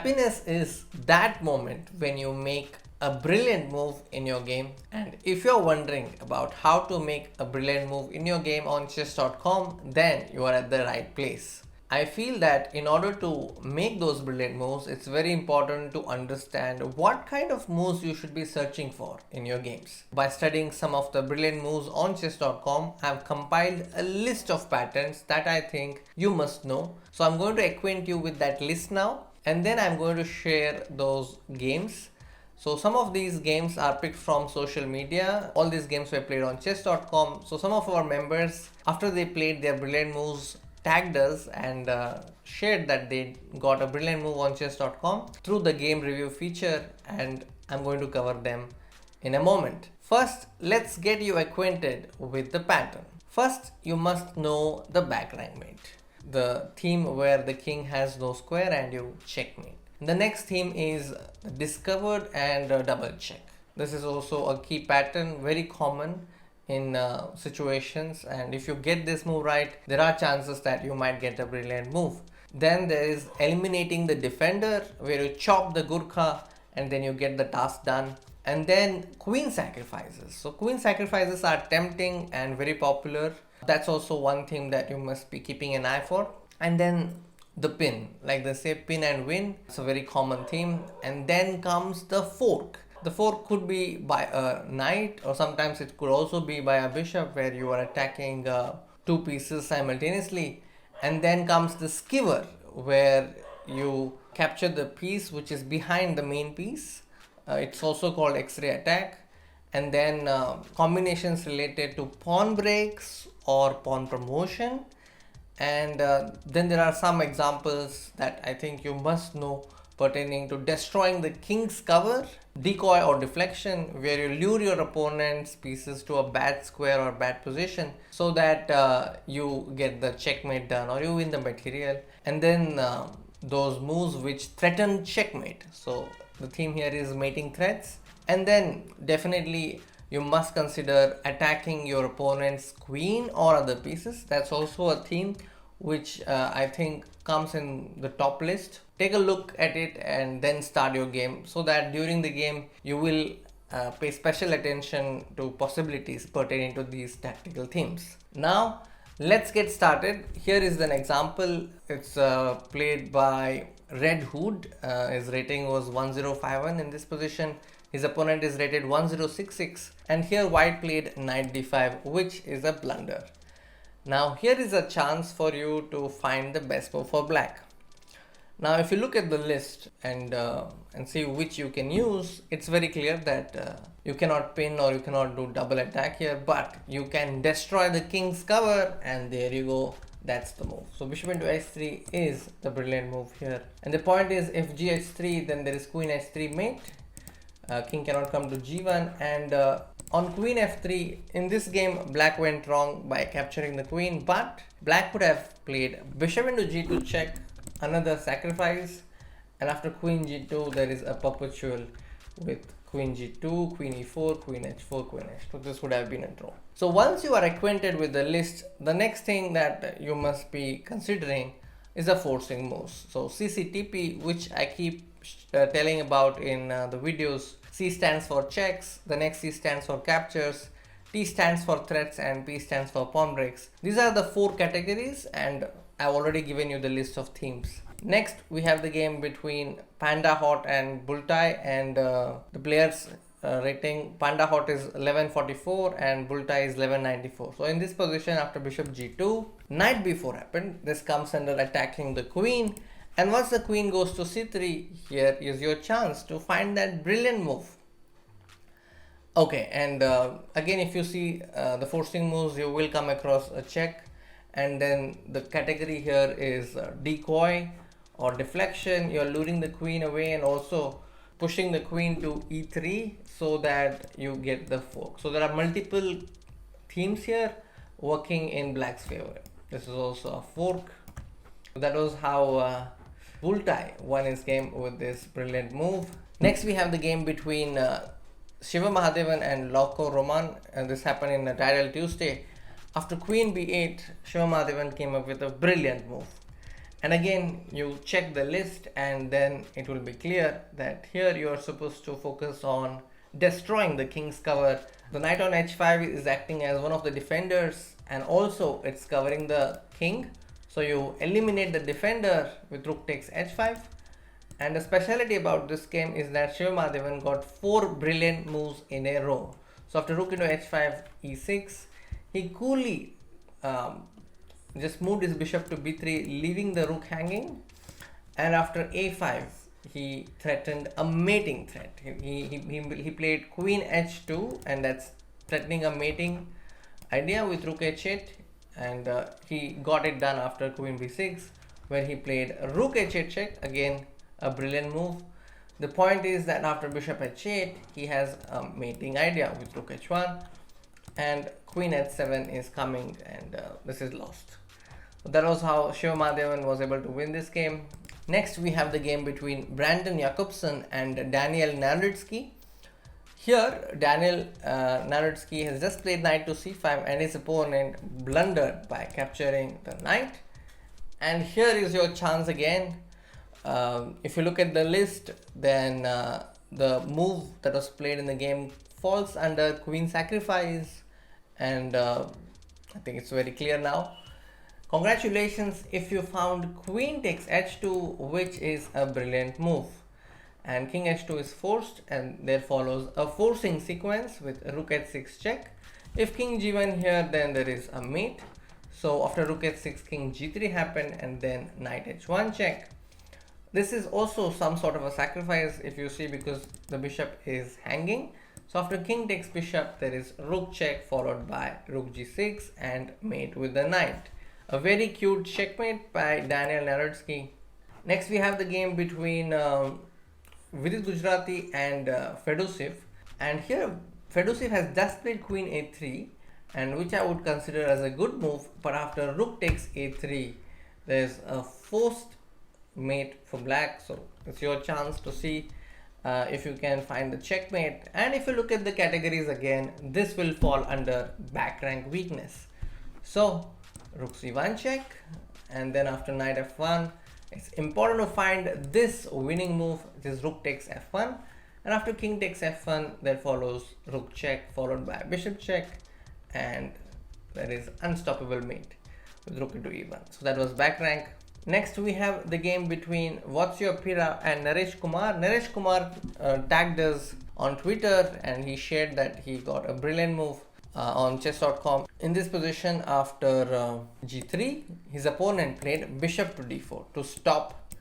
Happiness is that moment when you make a brilliant move in your game. And if you're wondering about how to make a brilliant move in your game on chess.com, then you are at the right place. I feel that in order to make those brilliant moves, it's very important to understand what kind of moves you should be searching for in your games. By studying some of the brilliant moves on chess.com, I've compiled a list of patterns that I think you must know. So I'm going to acquaint you with that list now, and then I'm going to share those games. So some of these games are picked from social media. All these games were played on chess.com. So some of our members, after they played their brilliant moves, tagged us and shared that they got a brilliant move on chess.com through the game review feature, and I'm going to cover them in a moment. First, let's get you acquainted with the pattern. First, you must know the back rank mate, the theme where the king has no square and you checkmate. The next theme is discovered and double check. This is also a key pattern, very common in situations, and if you get this move right, there are chances that you might get a brilliant move. Then there is eliminating the defender, where you chop the Gurkha and then you get the task done. And then queen sacrifices. So queen sacrifices are tempting and very popular. That's also one thing that you must be keeping an eye for. And then the pin, like they say, pin and win. It's a very common theme. And then comes the fork. The fork could be by a knight, or sometimes it could also be by a bishop, where you are attacking two pieces simultaneously. And then comes the skiver, where you capture the piece which is behind the main piece. It's also called X-ray attack. And then combinations related to pawn breaks or pawn promotion. And then there are some examples that I think you must know pertaining to destroying the king's cover, decoy or deflection, where you lure your opponent's pieces to a bad square or bad position so that you get the checkmate done or you win the material. And then those moves which threaten checkmate. So the theme here is mating threats. And then definitely you must consider attacking your opponent's queen or other pieces. That's also a theme which I think comes in the top list. Take a look at it and then start your game, so that during the game you will pay special attention to possibilities pertaining to these tactical themes. Now let's get started. Here is an example. It's played by Red Hood. His rating was 1051 in this position. His opponent is rated 1066, and here white played knight d5, which is a blunder. Now here is a chance for you to find the best move for black. Now if you look at the list and see which you can use, it's very clear that you cannot pin or you cannot do double attack here, but you can destroy the king's cover, and there you go. That's the move. So bishop into h3 is the brilliant move here. And the point is, if gh3, then there is queen h3 mate. King cannot come to g1, and on queen f3, in this game black went wrong by capturing the queen, but black could have played bishop into g2 check, another sacrifice, and after queen g2 there is a perpetual with queen g2, queen e4, queen h4, queen h2. This would have been a draw. So once you are acquainted with the list, the next thing that you must be considering is the forcing moves. So CCTP, which I keep telling about in the videos. C stands for checks, the next C stands for captures, T stands for threats, and P stands for pawn breaks. These are the four categories, and I've already given you the list of themes. Next, we have the game between Panda Hot and Bulltie, and the players rating Panda Hot is 1144 and Bulltie is 1194. So in this position, after bishop g2, knight b4 happened. This comes under attacking the queen. And once the queen goes to c3, here is your chance to find that brilliant move. Okay, and again, if you see the forcing moves, you will come across a check. And then the category here is decoy or deflection. You're luring the queen away and also pushing the queen to e3 so that you get the fork. So there are multiple themes here working in black's favor. This is also a fork. That was how Bulltie won his game with this brilliant move. Next, we have the game between Shiva Mahadevan and Lauko Roman, and this happened in a Tidal Tuesday. After queen b8, Shiva Mahadevan came up with a brilliant move. And again, you check the list and then it will be clear that here you are supposed to focus on destroying the king's cover. The knight on h5 is acting as one of the defenders, and also it's covering the king. So you eliminate the defender with rook takes h5. And the specialty about this game is that Shivamadhavan got 4 brilliant moves in a row. So after rook into h5, e6, he coolly just moved his bishop to b3, leaving the rook hanging. And after a5, he threatened a mating threat. He played queen h2, and that's threatening a mating idea with rook h8. And he got it done after queen b6, where he played rook h8 check, again a brilliant move. The point is that after bishop h8, he has a mating idea with rook h1, and queen h7 is coming, and this is lost. So that was how Shivamadhavan was able to win this game. Next, we have the game between Brandon Jakobsen and Daniel Narodsky. Here, Daniel Narodsky has just played knight to c5, and his opponent blundered by capturing the knight. And here is your chance again. If you look at the list, then the move that was played in the game falls under queen sacrifice, and I think it's very clear now. Congratulations if you found queen takes h2, which is a brilliant move. And king h2 is forced, and there follows a forcing sequence with rook h6 check. If king g1 here, then there is a mate. So after rook h6, king g3 happened, and then knight h1 check. This is also some sort of a sacrifice, if you see, because the bishop is hanging. So after king takes bishop, there is rook check followed by rook g6 and mate with the knight. A very cute checkmate by Daniel Narodsky. Next, we have the game between Vidit Gujrati and Fedosev. And here, Fedosev has just played queen a3, and which I would consider as a good move. But after rook takes a3, there's a forced mate for black. So it's your chance to see if you can find the checkmate. And if you look at the categories again, this will fall under back rank weakness. So rook c1 check, and then after knight f1, it's important to find this winning move, which is rook takes f1. And after king takes f1, there follows rook check followed by bishop check, and there is unstoppable mate with rook into e1. So that was back rank. Next, we have the game between Vatsya Pira and Naresh Kumar. Naresh Kumar tagged us on Twitter, and he shared that he got a brilliant move on chess.com. In this position, after g3, his opponent played bishop to d4 to stop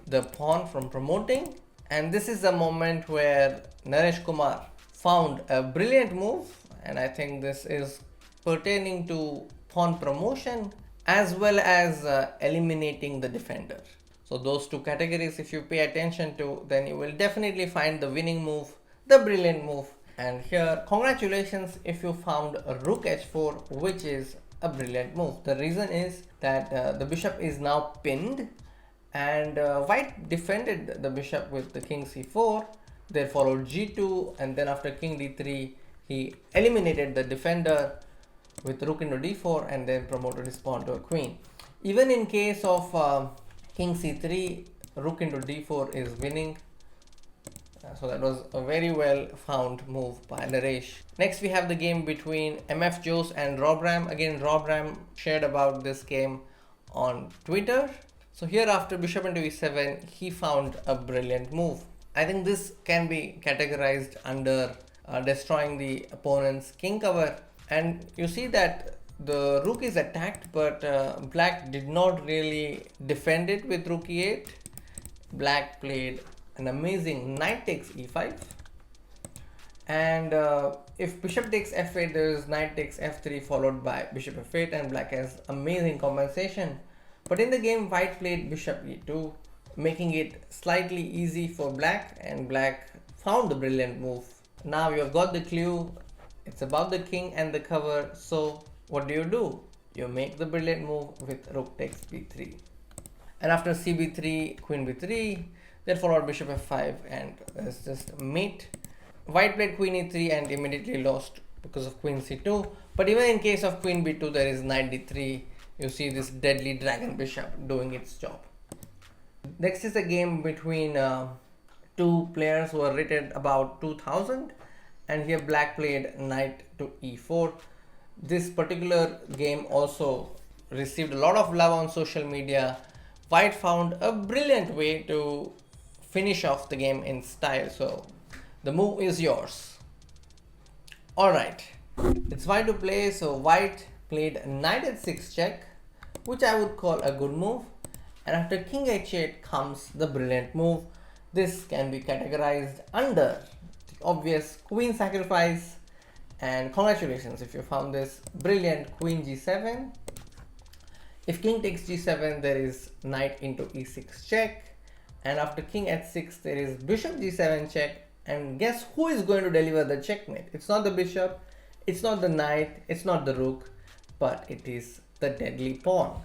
the pawn from promoting. And this is the moment where Naresh Kumar found a brilliant move, and I think this is pertaining to pawn promotion as well as eliminating the defender. So those two categories, if you pay attention to, then you will definitely find the winning move, the brilliant move. And here, congratulations if you found a rook h4, which is a brilliant move. The reason is that the bishop is now pinned, and white defended the bishop with the king c4. There followed g2, and then after king d3, he eliminated the defender with rook into d4, and then promoted his pawn to a queen. Even in case of king c3, rook into d4 is winning. So that was a very well found move by Naresh. Next, we have the game between MF Jose and Rob Ram. Again, Rob Ram shared about this game on Twitter. So here, after bishop into e7, he found a brilliant move. I think this can be categorized under destroying the opponent's king cover. And you see that the rook is attacked, but black did not really defend it with rook e8. Black played an amazing knight takes e5, and if bishop takes f8, there is knight takes f3 followed by bishop f8, and black has amazing compensation. But in the game, white played bishop e2, making it slightly easy for black, and black found the brilliant move. Now you have got the clue. It's about the king and the cover. So what do? You make the brilliant move with rook takes b3, and after cb3, queen b3, there followed bishop f5, and it's just mate. White played queen e3 and immediately lost because of queen c2. But even in case of queen b2, there is knight d3, you see this deadly dragon bishop doing its job. Next is a game between two players who are rated about 2000, and here black played knight to e4. This particular game also received a lot of love on social media. White found a brilliant way to finish off the game in style, so the move is yours. Alright, it's white to play, so white played knight h6 check, which I would call a good move. And after king h8 comes the brilliant move. This can be categorized under the obvious queen sacrifice, and congratulations if you found this brilliant queen g7. If king takes g7, there is knight into e6 check, and after king h6 there is bishop g7 check. And guess who is going to deliver the checkmate? It's not the bishop, it's not the knight, it's not the rook, but it is the deadly pawn.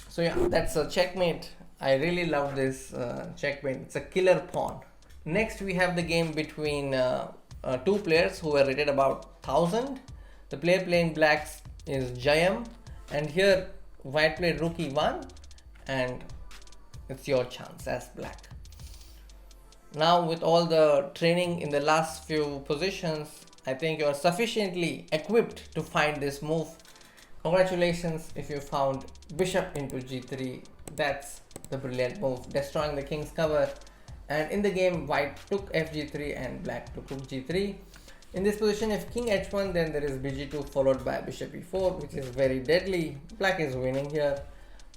So yeah, that's a checkmate. I really love this checkmate. It's a killer pawn. Next we have the game between two players who are rated about 1000. The player playing blacks is Jayam, and here white played rook e1, and it's your chance as black. Now with all the training in the last few positions, I think you are sufficiently equipped to find this move. Congratulations if you found bishop into g3. That's the brilliant move, destroying the king's cover. And in the game, white took fg3 and black took rook g3. In this position, if king h1, then there is bg2 followed by bishop e4, which is very deadly. Black is winning here.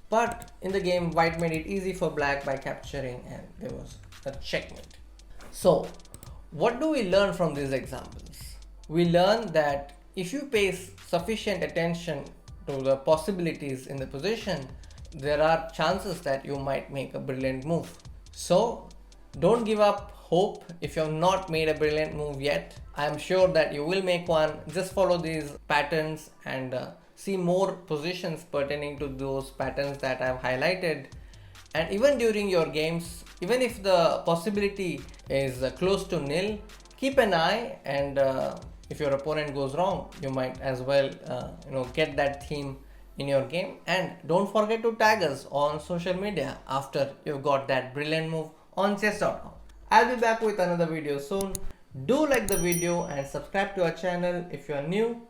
But in the game, white made it easy for black by capturing, and there was a checkmate. So what do we learn from these examples? We learn that if you pay sufficient attention to the possibilities in the position, there are chances that you might make a brilliant move. So don't give up hope if you have not made a brilliant move yet. I am sure that you will make one. Just follow these patterns and see more positions pertaining to those patterns that I have highlighted. And even during your games, even if the possibility is close to nil, keep an eye, and if your opponent goes wrong, you might as well get that theme in your game. And don't forget to tag us on social media after you've got that brilliant move on chess.com. I'll be back with another video soon. Do like the video and subscribe to our channel if you are new,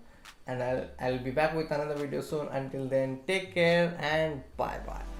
and I'll be back with another video soon. Until then, take care and bye bye.